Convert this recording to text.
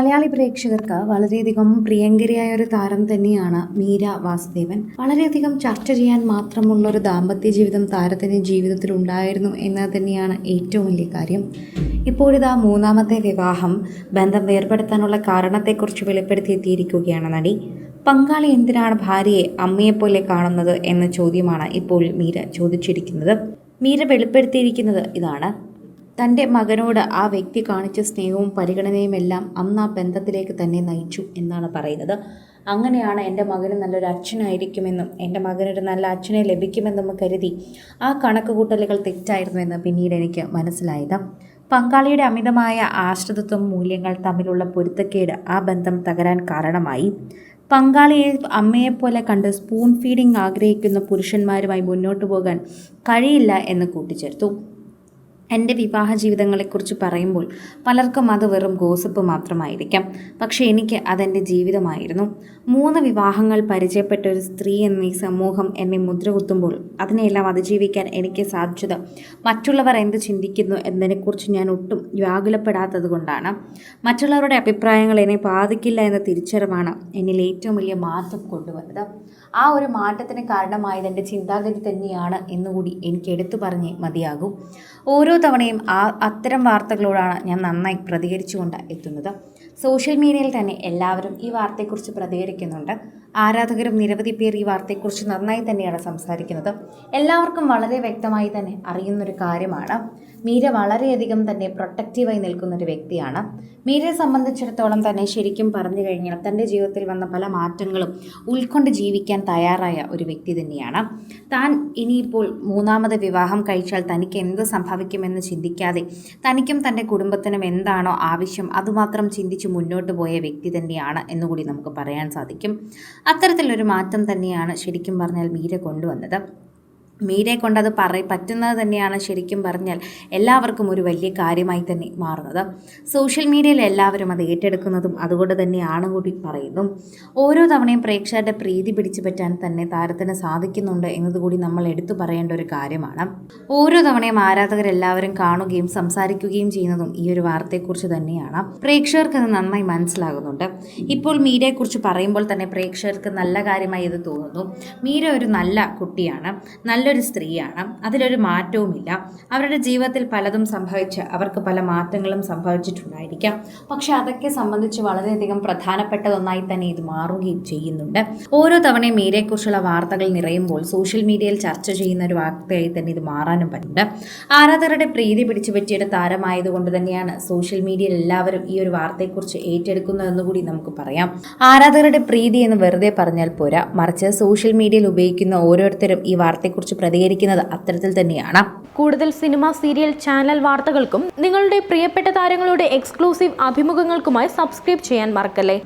മലയാളി പ്രേക്ഷകർക്ക് വളരെയധികം പ്രിയങ്കരിയായ ഒരു താരം തന്നെയാണ് മീര വാസുദേവൻ. വളരെയധികം ചർച്ച ചെയ്യാൻ മാത്രമുള്ള ഒരു ദാമ്പത്യ ജീവിതം താരത്തിൻ്റെ ജീവിതത്തിൽ ഉണ്ടായിരുന്നു എന്നത് തന്നെയാണ് ഏറ്റവും വലിയ കാര്യം. ഇപ്പോഴിതാ മൂന്നാമത്തെ വിവാഹം ബന്ധം വേർപെടുത്താനുള്ള കാരണത്തെക്കുറിച്ച് വെളിപ്പെടുത്തിയെത്തിയിരിക്കുകയാണ് നടി. പങ്കാളി എന്തിനാണ് ഭാര്യയെ അമ്മയെപ്പോലെ കാണുന്നത് എന്ന ചോദ്യമാണ് ഇപ്പോൾ മീര ചോദിച്ചിരിക്കുന്നത്. മീര വെളിപ്പെടുത്തിയിരിക്കുന്നത് ഇതാണ്: തൻ്റെ മകനോട് ആ വ്യക്തി കാണിച്ച സ്നേഹവും പരിഗണനയും എല്ലാം അന്ന് ആ ബന്ധത്തിലേക്ക് തന്നെ നയിച്ചു എന്നാണ് പറയുന്നത്. അങ്ങനെയാണ് എൻ്റെ മകന് നല്ലൊരു അച്ഛനായിരിക്കുമെന്നും എൻ്റെ മകനൊരു നല്ല അച്ഛനെ ലഭിക്കുമെന്നും കരുതി ആ കണക്കുകൂട്ടലുകൾ തെറ്റായിരുന്നുവെന്ന് പിന്നീട് എനിക്ക് മനസ്സിലായത്. പങ്കാളിയുടെ അമിതമായ ആശ്രിതത്വം, മൂല്യങ്ങൾ തമ്മിലുള്ള പൊരുത്തക്കേട് ആ ബന്ധം തകരാൻ കാരണമായി. പങ്കാളിയെ അമ്മയെപ്പോലെ കണ്ട് സ്പൂൺ ഫീഡിംഗ് ആഗ്രഹിക്കുന്ന പുരുഷന്മാരുമായി മുന്നോട്ട് പോകാൻ കഴിയില്ല എന്ന് കൂട്ടിച്ചേർത്തു. എൻ്റെ വിവാഹ ജീവിതങ്ങളെക്കുറിച്ച് പറയുമ്പോൾ പലർക്കും അത് വെറും ഗോസിപ്പ് മാത്രമായിരിക്കാം. പക്ഷേ എനിക്ക് അതെൻ്റെ ജീവിതമായിരുന്നു. 3 വിവാഹങ്ങൾ പരിചയപ്പെട്ട ഒരു സ്ത്രീ എന്ന ഈ സമൂഹം എന്നെ മുദ്ര കുത്തുമ്പോൾ അതിനെല്ലാം അതിജീവിക്കാൻ എനിക്ക് സാധിച്ചത് മറ്റുള്ളവർ എന്ത് ചിന്തിക്കുന്നു എന്നതിനെക്കുറിച്ച് ഞാൻ ഒട്ടും വ്യാകുലപ്പെടാത്തത് കൊണ്ടാണ്. മറ്റുള്ളവരുടെ അഭിപ്രായങ്ങൾ എന്നെ ബാധിക്കില്ല എന്ന തിരിച്ചറിവാണ് എന്നിൽ ഏറ്റവും വലിയ മാറ്റം കൊണ്ടുവന്നത്. ആ ഒരു മാറ്റത്തിന് കാരണമായത് എൻ്റെ ചിന്താഗതി തന്നെയാണ് എന്നുകൂടി എനിക്ക് എടുത്തു പറഞ്ഞേ മതിയാകൂ. ഓരോ തവണയും അത്തരം വാർത്തകളോടാണ് ഞാൻ നന്നായി പ്രതികരിച്ചുകൊണ്ട് എത്തുന്നത്. സോഷ്യൽ മീഡിയയിൽ തന്നെ എല്ലാവരും ഈ വാർത്തയെക്കുറിച്ച് പ്രതികരിക്കുന്നുണ്ട്. ആരാധകരും നിരവധി പേർ ഈ വാർത്തയെക്കുറിച്ച് നന്നായി തന്നെയാണ് സംസാരിക്കുന്നത്. എല്ലാവർക്കും വളരെ വ്യക്തമായി തന്നെ അറിയുന്നൊരു കാര്യമാണ്, മീര വളരെയധികം തന്നെ പ്രൊട്ടക്റ്റീവായി നിൽക്കുന്നൊരു വ്യക്തിയാണ്. മീരയെ സംബന്ധിച്ചിടത്തോളം തന്നെ ശരിക്കും പറഞ്ഞു കഴിഞ്ഞാൽ തൻ്റെ ജീവിതത്തിൽ വന്ന പല മാറ്റങ്ങളും ഉൾക്കൊണ്ട് ജീവിക്കാൻ തയ്യാറായ ഒരു വ്യക്തി തന്നെയാണ്. താൻ ഇനിയിപ്പോൾ 3ാമത് വിവാഹം കഴിച്ചാൽ തനിക്ക് എന്ത് സംഭവിക്കുമെന്ന് ചിന്തിക്കാതെ തനിക്കും തൻ്റെ കുടുംബത്തിനും എന്താണോ ആവശ്യം അതുമാത്രം ചിന്തിച്ച് മുന്നോട്ട് പോയ വ്യക്തി തന്നെയാണ് എന്നുകൂടി നമുക്ക് പറയാൻ സാധിക്കും. അത്തരത്തിലൊരു മാറ്റം തന്നെയാണ് ശരിക്കും പറഞ്ഞാൽ മീര കൊണ്ടുവന്നത്. മീരയെ കൊണ്ടത് പറ്റുന്നത് തന്നെയാണ് ശരിക്കും പറഞ്ഞാൽ എല്ലാവർക്കും ഒരു വലിയ കാര്യമായി തന്നെ മാറുന്നത്. സോഷ്യൽ മീഡിയയിൽ എല്ലാവരും അത് ഏറ്റെടുക്കുന്നതും അതുകൊണ്ട് തന്നെയാണ് കൂടി പറയുന്നു. ഓരോ തവണയും പ്രേക്ഷകരുടെ പ്രീതി പിടിച്ചു പറ്റാൻ തന്നെ താരത്തിന് സാധിക്കുന്നുണ്ട് എന്നതുകൂടി നമ്മൾ എടുത്തു പറയേണ്ട ഒരു കാര്യമാണ്. ഓരോ തവണയും ആരാധകരെല്ലാവരും കാണുകയും സംസാരിക്കുകയും ചെയ്യുന്നതും ഈ ഒരു വാർത്തയെക്കുറിച്ച് തന്നെയാണ്. പ്രേക്ഷകർക്ക് അത് നന്നായി മനസ്സിലാകുന്നുണ്ട്. ഇപ്പോൾ മീരയെക്കുറിച്ച് പറയുമ്പോൾ തന്നെ പ്രേക്ഷകർക്ക് നല്ല കാര്യമായി ഇത് തോന്നുന്നു. മീര ഒരു നല്ല കുട്ടിയാണ്, നല്ലൊരു സ്ത്രീയാണ്, അതിലൊരു മാറ്റവുമില്ല. അവരുടെ ജീവിതത്തിൽ പലതും സംഭവിച്ച് അവർക്ക് പല മാറ്റങ്ങളും സംഭവിച്ചിട്ടുണ്ടായിരിക്കാം. പക്ഷെ അതൊക്കെ സംബന്ധിച്ച് വളരെയധികം പ്രധാനപ്പെട്ടതൊന്നായി തന്നെ ഇത് മാറുകയും ചെയ്യുന്നുണ്ട്. ഓരോ തവണയും മീരയെക്കുറിച്ചുള്ള വാർത്തകൾ നിറയുമ്പോൾ സോഷ്യൽ മീഡിയയിൽ ചർച്ച ചെയ്യുന്ന ഒരു വാർത്തയായി തന്നെ ഇത് മാറാനും പറ്റുന്നുണ്ട്. ആരാധകരുടെ പ്രീതി പിടിച്ചു പറ്റിയൊരു താരമായതുകൊണ്ട് തന്നെയാണ് സോഷ്യൽ മീഡിയയിൽ എല്ലാവരും ഈ ഒരു വാർത്തയെക്കുറിച്ച് ഏറ്റെടുക്കുന്നതെന്ന് കൂടി നമുക്ക് പറയാം. ആരാധകരുടെ പ്രീതി എന്ന് വെറുതെ പറഞ്ഞാൽ പോരാ, മറിച്ച് സോഷ്യൽ മീഡിയയിൽ ഉപയോഗിക്കുന്ന ഓരോരുത്തരും ഈ വാർത്തയെക്കുറിച്ച് പ്രതികരിക്കുന്നത് അത്തരത്തിൽ തന്നെയാണ്. കൂടുതൽ സിനിമ, സീരിയൽ, ചാനൽ വാർത്തകൾക്കും നിങ്ങളുടെ പ്രിയപ്പെട്ട താരങ്ങളുടെ എക്സ്ക്ലൂസീവ് അഭിമുഖങ്ങൾക്കുമായി സബ്സ്ക്രൈബ് ചെയ്യാൻ മറക്കല്ലേ.